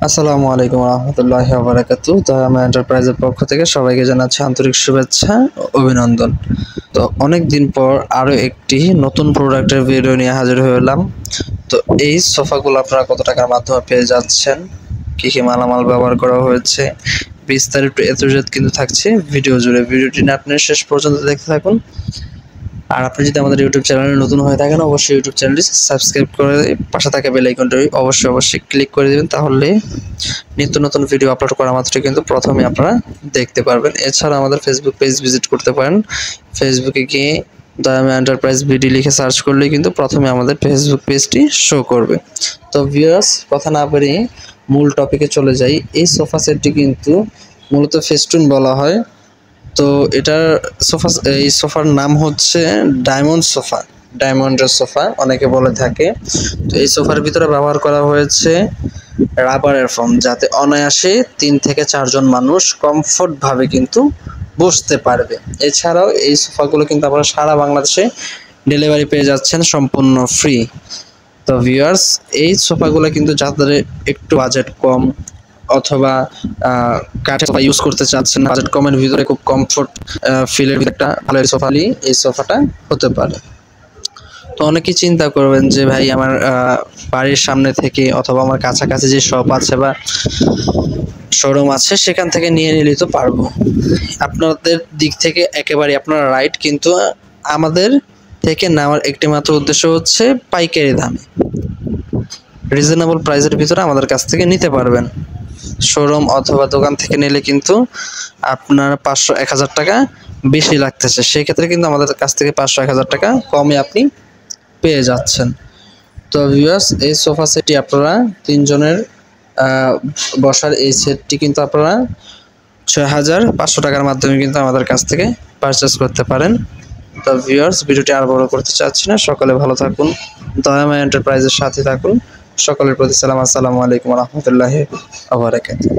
আসসালামু আলাইকুম রহমতুল্লাহি ওয়া বারাকাতুহু। দয়াময় এন্টারপ্রাইজের পক্ষ থেকে সবাইকে জানাচ্ছি আন্তরিক শুভেচ্ছা ও অভিনন্দন। তো অনেক দিন পর আরো একটি নতুন প্রোডাক্টের ভিডিও নিয়ে হাজির হলাম। তো এই সোফাগুলো আপনারা কত টাকার মাধ্যমে পেয়ে যাচ্ছেন, কি কি মালামাল ব্যবহার করা হয়েছে, বিস্তারিত এ টু জেড কিন্তু থাকছে ভিডিও জুড়ে। ভিডিওটি না আপনি শেষ পর্যন্ত দেখতে থাকুন। আর আপনি যদি আমাদের ইউটিউব চ্যানেলে নতুন হয়ে থাকেন, অবশ্যই ইউটিউব চ্যানেলটি সাবস্ক্রাইব করে পাশে থাকা বেল আইকনটি অবশ্যই ক্লিক করে দেবেন। তাহলে নিত্য নতুন ভিডিও আপলোড করা মাত্রই কিন্তু প্রথমে আপনারা দেখতে পারবেন। এছাড়া আমাদের ফেসবুক পেজ ভিজিট করতে পারেন। ফেসবুকে গিয়ে দয়াময় এন্টারপ্রাইজ বিডি লিখে সার্চ করলেই কিন্তু প্রথমে আমাদের ফেসবুক পেজটি শো করবে। তো ভিউয়ার্স, কথা না বাড়িয়ে মূল টপিকে চলে যাই। এই সোফা সেটটি কিন্তু মূলত ফেস্টুন বলা হয়। তো এই সোফার নাম হচ্ছে ডায়মন্ডের সোফা অনেকে বলে থাকে। তো এই সোফার ভিতরে ব্যবহার করা হয়েছে রাবারের ফোম, যাতে অনায়াসে 3 থেকে 4 জন মানুষ কমফোর্ট ভাবে কিন্তু বসতে পারবে। এছাড়াও এই সোফাগুলো কিন্তু আপনারা সারা বাংলাদেশে ডেলিভারি পেয়ে যাচ্ছেন সম্পূর্ণ ফ্রি। তো ভিউয়ার্স, এই সোফাগুলো কিন্তু যাদের একটু বাজেট কম অথবা কাঠের সোফা ইউজ করতে চাচ্ছেন, বাজেট কমের ভিতরে খুব কমফোর্ট ফিলের একটা ভালো এই সোফাটা হতে পারে। তো অনেকেই চিন্তা করবেন যে ভাই আমার বাড়ির সামনে থেকে অথবা আমার কাছাকাছি যে শপ আছে বা শোরুম আছে সেখান থেকে নিয়ে নিলেই তো পারবো। আপনাদের দিক থেকে একেবারে আপনারা রাইট, কিন্তু আমাদের থেকে নেওয়ার একটি মাত্র উদ্দেশ্য হচ্ছে পাইকারি দামে রিজনেবল প্রাইসের ভিতরে আমাদের কাছ থেকে নিতে পারবেন। শোরুম অথবা দোকান থেকে নিলে কিন্তু আপনার 500-1000 টাকা বেশি লাগতেছে, সেই ক্ষেত্রে কিন্তু আমাদের কাছ থেকে 500-1000 টাকা কমে আপনি পেয়ে যাচ্ছেন। তো ভিউয়ার্স, এই সোফা সেটটি আপনারা 3 জনের বসার এই সেটটি কিন্তু আপনারা 6500 টাকার মাধ্যমে কিন্তু আমাদের কাছ থেকে পারচেস করতে পারেন। তো ভিউয়ার্স, ভিডিওটি আর বড় করতে চাচ্ছি না। সকলে ভালো থাকুন, দয়াময় এন্টারপ্রাইজের সাথে থাকুন। সকলের প্রতি সালাম। আসসালামু আলাইকুম ওয়া রাহমাতুল্লাহি ওয়া বারাকাতুহু।